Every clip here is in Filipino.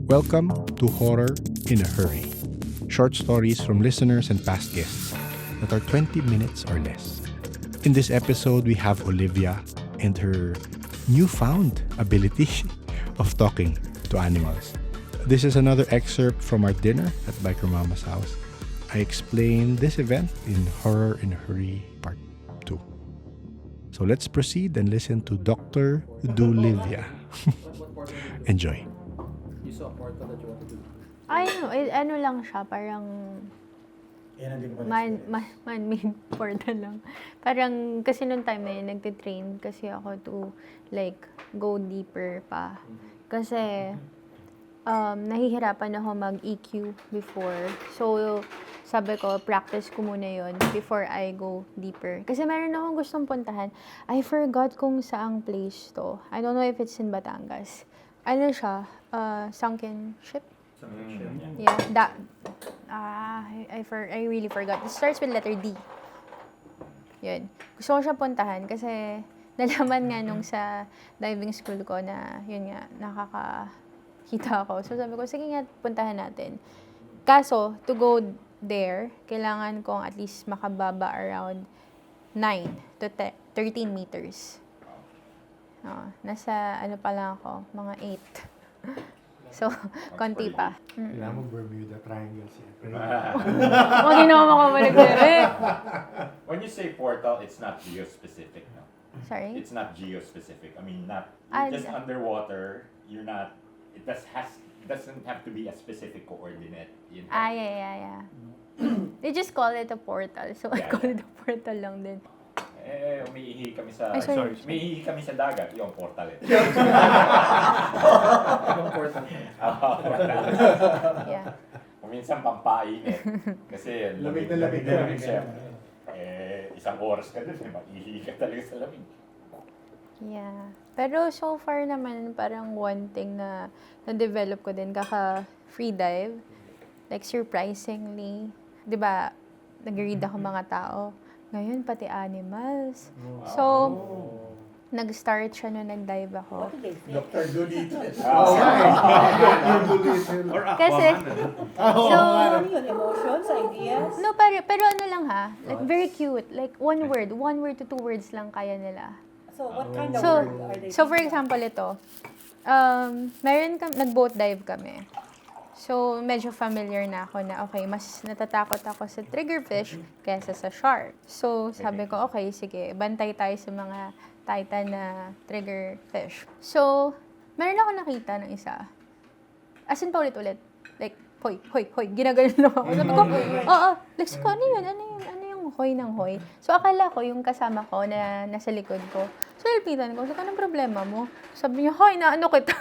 Welcome to Horror in a Hurry. Short stories from listeners and past guests that are 20 minutes or less. In this episode, we have Olivia and her newfound ability of talking to animals. This is another excerpt from our dinner at Biker Mama's house. I explained this event in Horror in a Hurry Part 2. So let's proceed and listen to Dr. Dulivia. Enjoy. You saw a portal that you want to do. Ano lang siya, parang man-made portal lang. Parang, kasi nung time na yun, nagtitrain kasi ako to, like, go deeper pa. Kasi, nahihirapan ako mag-EQ before. So, sabi ko, practice ko muna yun before I go deeper. Kasi meron akong gustong puntahan. I forgot kung saang place to. I don't know if it's in Batangas. Ano siya? Sunken ship? Yeah, I really forgot. It starts with letter D. Yun. Gusto ko siya puntahan kasi nalaman nga nung sa diving school ko na, yun nga, nakakakita ako. So sabi ko, sige nga, puntahan natin. Kaso, to go there, kailangan kong at least makababa around 9 to 13 meters. Nasa, ano pa lang ako, mga 8. So, konti pa. Kailangan mo Bermuda Triangle siya. Huwag din ako makamalag When you say portal, it's not geo-specific, no? Sorry? It's not geo-specific. I mean, Ah, you're just underwater. You're not. It doesn't have to be a specific coordinate. You know? Yeah. They just call it a portal. So, I Yeah, call yeah. it a portal lang din. Umiihi kami sa Ay, sorry. umiihi kami sa dagat, yung portal. Yung portal. Yeah. Kung minsan pampainit. Kasi Lamig na lamig. siya. Isang oras ka dun, maiihi ka talaga sa lamig. Yeah. Pero so far naman, parang one thing na na-develop ko din, kaka-free dive. Like, surprisingly, di ba, nag-read ako mga tao. Ngayon, pati animals. So, nag-start siya nung nag-dive ako. Dr. Dolittle. Ah. Dr. Dolittle. Kasi, so, Ano yun? Emotions, ideas? no, pero ano lang ha, like very cute. Like, one word to 2 words lang kaya nila. So, what kind of So, word are they? so for example, ito, nag-boat dive kami. So, medyo familiar na ako na, okay, mas natatakot ako sa triggerfish kaysa sa shark. So, sabi ko, okay, sige, bantay tayo sa mga titan na triggerfish. So, meron ako nakita ng isa. As in, paulit-ulit. Like, hoy, ginaganon lang ako. Sabi ko, oo, like, so, ano yun? Ano yung hoy ng hoy? So, akala ko, yung kasama ko na nasa likod ko. So, nalpitan ko, sabi ko, anong problema mo? Sabi niya, hoy, naano kita?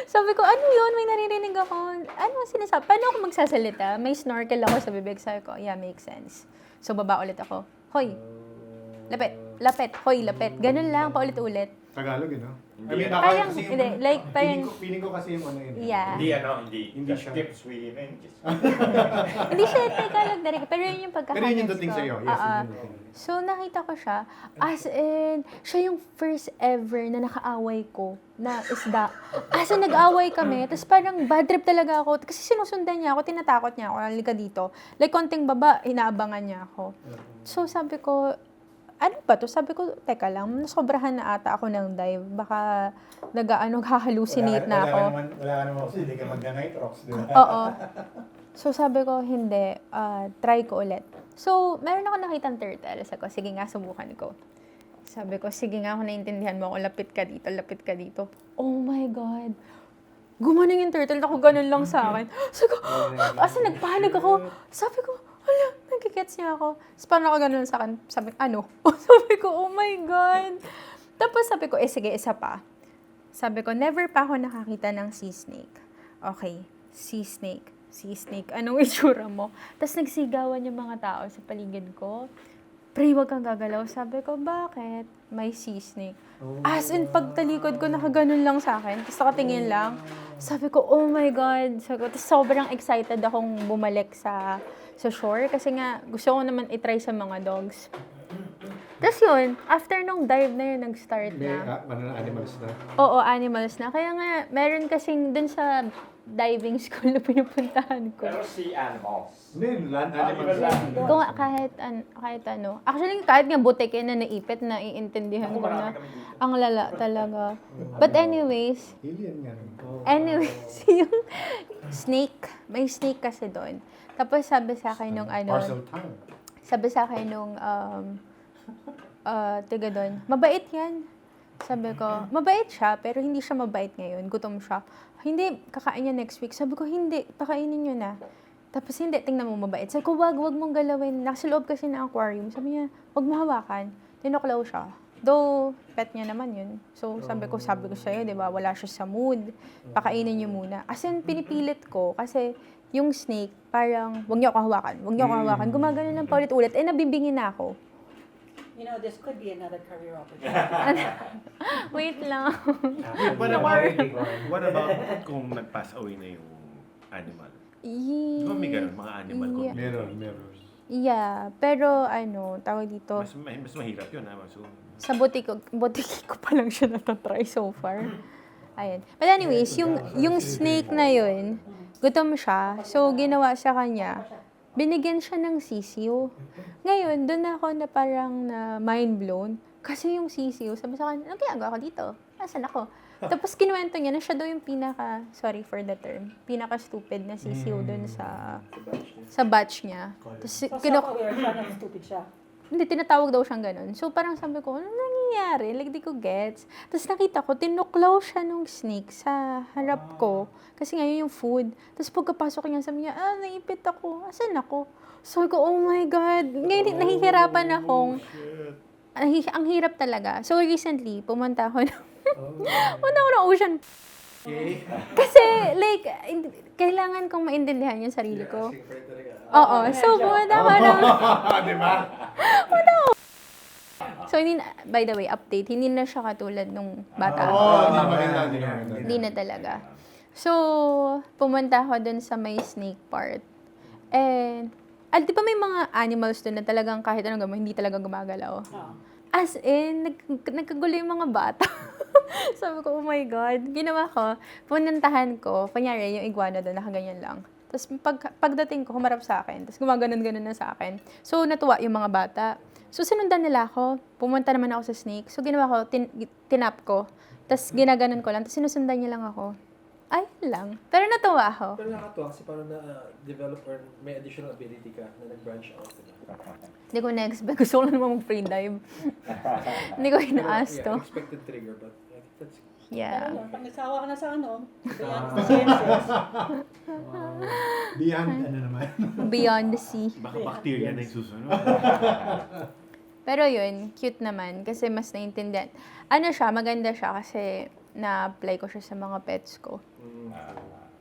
Sabi ko, ano yun? May naririnig ako. Ano sinasabi? Paano ako magsasalita? May snorkel ako sa bibig. Sabi ko, yeah, makes sense. So, baba ulit ako. Hoy, lapet, hoy, lapet. Ganun lang, paulit-ulit. Tagalog, you know? Hindi, Parang, hindi, like, parang, Feeling ko kasi yung ano yun. yeah. Hindi Hindi just siya. keep swimming. Hindi siya Tagalog direct, pero yun yung pagkakagets ko. Pero yun yung dating sa'yo. Yes, Oo. yun yung dating. So, nakita ko siya, as in, siya yung first ever na nakaaway ko na isda. As in, nag-away kami, tapos parang bad trip talaga ako. Kasi sinusundan niya ako, tinatakot niya ako, halika dito. Like, konting baba, inaabangan niya ako. So, sabi ko, ano ba to? Sabi ko, teka lang, nasobrahan na ata ako ng dive. Baka hahallucinate na ako. Wala ka naman kasi hindi ka mag-night rocks, di ba? Oo. So, sabi ko, hindi. Try ko ulit. So, meron ako nakitang turtle. Sabi ko, sige nga, subukan ko. Sabi ko, sige nga, kung naintindihan mo ako, lapit ka dito. Oh my God. Gumanon yung turtle. Ako ganun lang sa akin. Sabi ko, kasi nagpanik ako. Sabi ko, hala, nagkikets niya ako. Tapos parang ako ganun sa akin. Sabi, ano? Sabi ko, oh my God. Tapos sabi ko, sige, isa pa. Sabi ko, never pa ako nakakita ng sea snake. Okay, sea snake. Anong itsura mo? Tapos nagsigawan yung mga tao sa paligid ko. Pre, wag kang gagalaw. Sabi ko, bakit? May sea snake. As in, pagtalikod ko, nakaganon lang sa akin. Tapos nakatingin lang. Sabi ko, oh my God. Sabi ko, tapos sobrang excited akong bumalik sa shore. Kasi nga, gusto ko naman itry sa mga dogs. Tapos yun, after nung dive na yun, nag-start May na. animals na. Oo, animals na. Kaya nga, meron kasing dun sa diving school na pinupuntahan ko. Pero sea animals. Hindi, land Ah, animals. even land. Kung kahit ano. Actually, kahit nga butik na naipit, naiintindihan Ako ko na. marami kami dito. Ang lala talaga. But anyways, Alien nga rin. yung snake, may snake kasi doon. Tapos sabi sa akin nung Parcel tongue. sabi sa akin nung tiga doon, mabait yan. Sabi ko, mabait siya, pero hindi siya mabait ngayon. Gutom siya. Hindi, kakain niya next week. Sabi ko, hindi, pakainin niyo na. Tapos hindi, tingnan mo mabait. Sabi ko, wag mong galawin. Nasa loob kasi ng aquarium. Sabi niya, wag mo hawakan. Tinuklaw siya. Though, pet niya naman yun. So, sabi ko sa'yo, di ba, wala siya sa mood. Pakainin niyo muna. As in, pinipilit ko kasi yung snake, parang, wag niyo ako hawakan. Wag niyo ako hawakan. Gumagano ng paulit-ulit. Eh, nabibingin na ako. You know, this could be another career opportunity. Wait lang. What about kung nag-pass away na yung animal? Di ba may ganun, mga animal Yeah. Meron. Yeah, pero tawag dito, Mas mahirap yun, ha? So, sa butiki ko pa lang siya natatry so far. Ayun. But anyways, yung snake na yun, gutom siya. So, ginawa sa kanya, binigyan siya ng sisiyo. Ngayon, doon ako na parang na mind blown. Kasi yung sisiyo, sabi sa kanya, anong ginagawa ko dito? Asan ako? Tapos kinuwento niya na siya daw yung sorry for the term, pinaka-stupid na sisiyo doon sa batch niya. Tapos, So, self-aware siya na stupid siya. hindi, tinatawag daw siyang ganun. So, parang sabi ko, ano nangyayari? Like, di ko gets. Tapos nakita ko, tinuklaw siya nung snake sa harap ko. Kasi ngayon yung food. Tapos pagkapasok niya, sabi niya, naipit ako. Asan ako? So, ko, oh my God. Ngayon, nahihirapan akong, ang hirap talaga. So, recently, pumunta ako ng ocean. Kasi, like, kailangan kong maintindihan yung sarili ko. Oo. So, pumunta ako ng... Di ba? So, by the way, update, hindi na siya katulad nung bata. Hindi maganda. Hindi na talaga. So, pumunta ako dun sa may snake part. And, di ba may mga animals dun na talagang kahit anong gawin, hindi talaga gumagalaw? As in, nagkagulo yung mga bata. Sabi ko, oh my God. Ginawa ko, punantahan ko, kunyari yung iguana doon, nakaganyan lang. Tapos pagdating ko, humarap sa akin. Tapos gumaganon-ganon na sa akin. So, natuwa yung mga bata. So, sinundan nila ako. Pumunta naman ako sa snake. So, ginawa ko, tinap ko. Tapos ginaganon ko lang. Tapos sinusundan niya lang ako. Ay, lang. Pero natuwa ako. Pero nakakatuwa kasi parang na-develop or may additional ability ka na nag-branch out. Diba? Hindi ko na-expect. Gusto ko lang naman mag-free dive. Hindi ko ina-ask to. Expected trigger, but that's Yeah. Pag nagsawa ka na sa beyond the sciences. Beyond naman. Beyond the sea. baka bacteria na yung susunod. Pero yun, cute naman. Kasi mas naintindihan. Siya, maganda siya kasi na-apply ko siya sa mga pets ko.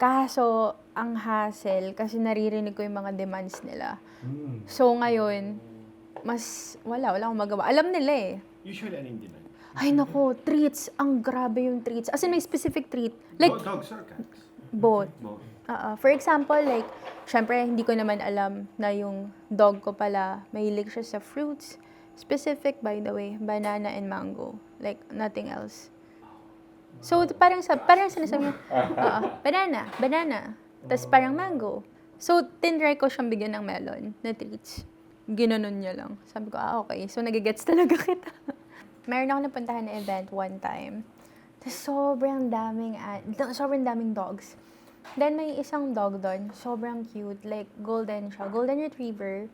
Kaso, ang hassle, kasi naririnig ko yung mga demands nila. So ngayon, wala akong magawa. Alam nila eh. Usually, anong demand? Ay nako, treats. Ang grabe yung treats. As in, may specific treat. Like, Dogs or cats? both. Both. For example, like, syempre, hindi ko naman alam na yung dog ko pala, mahilig siya sa fruits. Specific, by the way, banana and mango. Like, nothing else. So, parang sinasabi niya, banana. Tapos parang mango. So, tinry ko siyang bigyan ng melon na treats. Ginanon niya lang. Sabi ko, okay. So, nagigets talaga kita. Meron ako napuntahan na event one time. Tapos sobrang daming dogs. Then, may isang dog doon. Sobrang cute. Like, golden siya. Golden retriever.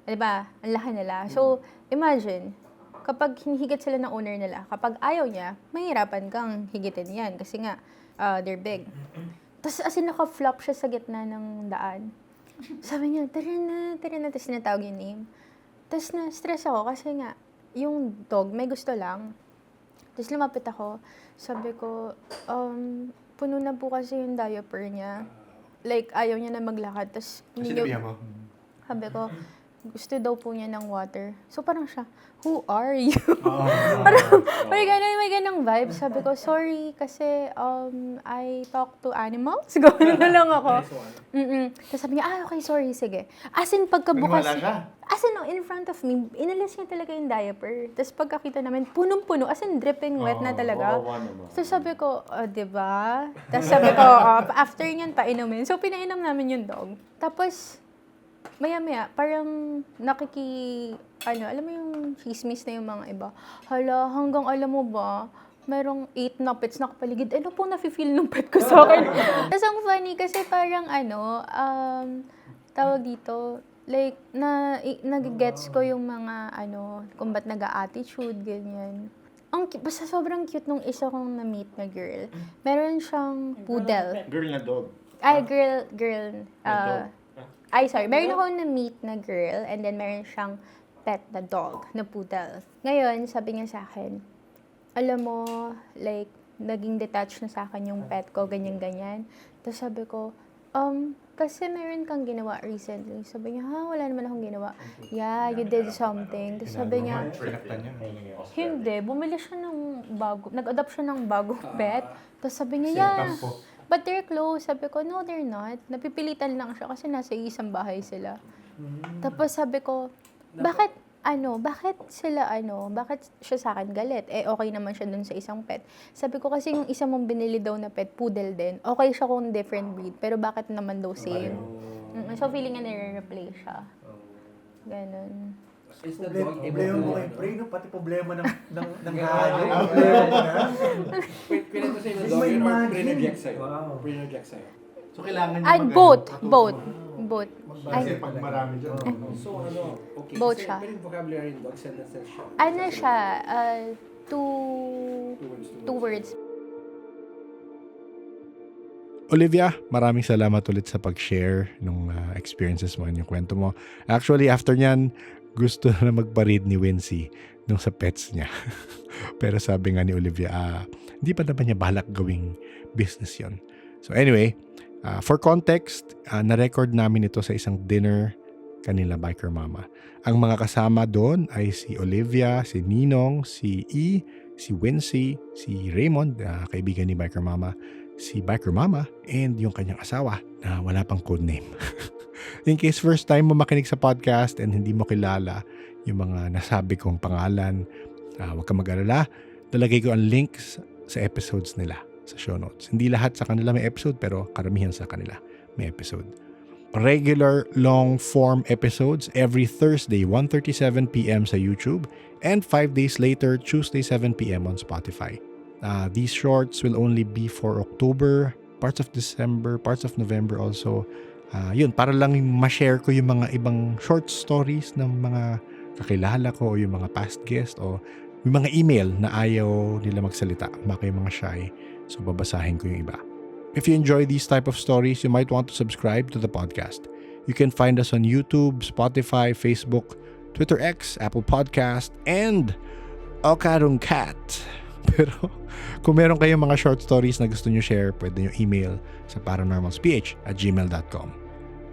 Diba? Ang laki nila. So, imagine, kapag hinihigit sila ng owner nila, kapag ayaw niya, mahirapan kang higitin yan. Kasi nga, they're big. Tapos, as in, naka-flop siya sa gitna ng daan. Sabi niya, tara na. Tapos, sinatawag yung name. Tapos, na-stress ako kasi nga, yung dog, may gusto lang. Tapos lumapit ako, sabi ko, puno na po kasi yung diaper niya. Like, ayaw niya na maglakad. Tapos, Sinabihan mo? sabi ko, gusto daw po niya ng water. So parang siya, who are you? Oo. May ganang vibe. Sabi ko, sorry, kasi I talk to animals. Gawin na lang ako. Tapos sabi niya, okay, sorry, sige. As in, pagkabukas, Naniwala ka? as in, in front of me, inalis niya talaga yung diaper. Tapos pagkakita namin, punong-puno, as in, dripping wet na talaga. So sabi ko, diba? Tapos sabi ko, after niyan, painumin. So pinainom namin yung dog. Tapos, maya-maya, parang alam mo yung chismis na yung mga iba. Hala, hanggang alam mo ba, merong 8 na pets nakapaligid. Ano po nafe-feel ng pet ko sa akin? Tapos ang funny kasi parang tawag dito, like, nag-gets ko yung mga kung ba't nag-a-attitude, ganyan. Basta sobrang cute nung isa kong na-meet na girl. Meron siyang poodle. Girl na dog. Ay, girl. dog. Sorry. Meron ako na-meet na girl and then meron siyang pet na dog, na poodle. Ngayon, sabi niya sa akin, alam mo, like, naging detached na sa akin yung pet ko, ganyan-ganyan. Tapos sabi ko, kasi meron kang ginawa recently. Sabi niya, wala naman akong ginawa. Yeah, you did something. Tapos sabi niya, hindi, bumili siya ng nag-adopt siya ng bagong pet. Tapos sabi niya, yeah, but they're close. Sabi ko, no, they're not. Napipilitan lang siya kasi nasa isang bahay sila. Tapos sabi ko, bakit siya sa akin galit? Okay naman siya dun sa isang pet. Sabi ko kasi yung isa mong binili daw na pet, poodle din. Okay siya kung different breed, pero bakit naman daw same? So feeling niya nire-replay siya. Ganon. Is the dog able Problema mo to... kay Pray, no? Pati problema ng Yeah. hayop. Problema mo na. Pinito sa'yo ng Hindi dog mo yun or imagine. pre-reject sa'yo? Wow. Pre-reject sa'yo. So, kailangan Both. Kasi pag marami dyan. So okay. Both Kasi siya. pero yung vocabulary ng dog, sentences siya. Ano siya? Two Two words. Olivia, maraming salamat ulit sa pag-share ng experiences mo and yung kwento mo. Actually, after nyan, gusto na magpa-read ni Wincy nung sa pets niya. Pero sabi nga ni Olivia, hindi pa naman niya balak gawing business yon. So anyway, for context, na-record namin ito sa isang dinner kanila Biker Mama. Ang mga kasama doon ay si Olivia, si Ninong, si E, si Wincy, si Raymond, kaibigan ni Biker Mama, si Biker Mama, and yung kanyang asawa na wala pang codename. In case first time mo makinig sa podcast and hindi mo kilala yung mga nasabi kong pangalan, huwag ka mag-alala. Nalagay ko ang links sa episodes nila sa show notes. Hindi lahat sa kanila may episode, pero karamihan sa kanila may episode. Regular long-form episodes every Thursday, 1:37 p.m. sa YouTube, and 5 days later, Tuesday, 7 p.m. on Spotify. These shorts will only be for October, parts of December, parts of November also. Yun, para lang ma-share ko yung mga ibang short stories ng mga kakilala ko o yung mga past guest o yung mga email na ayaw nila magsalita. Baka yung mga shy. So, babasahin ko yung iba. If you enjoy these type of stories, you might want to subscribe to the podcast. You can find us on YouTube, Spotify, Facebook, Twitter X, Apple Podcast, and Okarong Cat. Pero kung meron kayong mga short stories na gusto nyo share, pwede nyo email sa paranormalsph@gmail.com.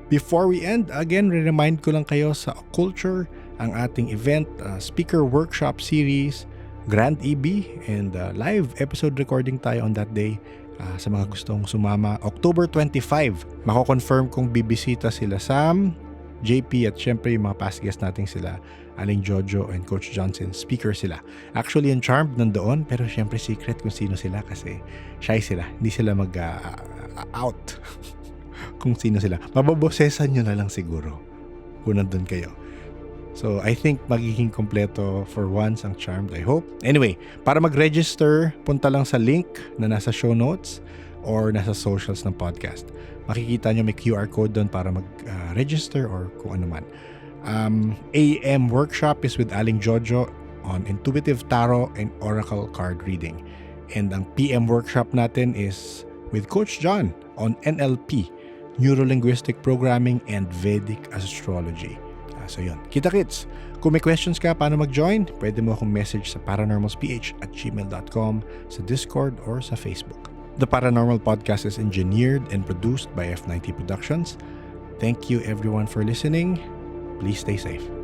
Before we end, again, remind ko lang kayo sa Occulture, ang ating event, speaker workshop series, Grand EB, and live episode recording tayo on that day. Sa mga gustong sumama, October 25, mako-confirm kung bibisita sila Sam, JP, at syempre yung mga past guest natin sila Aling Jojo and Coach Johnson. Speaker sila. Actually, yung Charmed nandoon, pero syempre secret kung sino sila kasi shy sila. Hindi sila mag-out kung sino sila. Mababosesan nyo na lang siguro kung nandun kayo. So, I think magiging kompleto for once ang Charmed, I hope. Anyway, para mag-register, punta lang sa link na nasa show notes or nasa socials ng podcast. Makikita nyo may QR code doon para mag-register or kung ano man. AM workshop is with Aling Jojo on intuitive tarot and oracle card reading. And ang PM workshop natin is with Coach John on NLP, Neuro-Linguistic Programming and Vedic Astrology. So yun, kita-kits. Kung may questions ka paano mag-join, pwede mo akong message sa paranormalsph@gmail.com, sa Discord or sa Facebook. The Paranormal Podcast is engineered and produced by F90 Productions. Thank you everyone for listening. Please stay safe.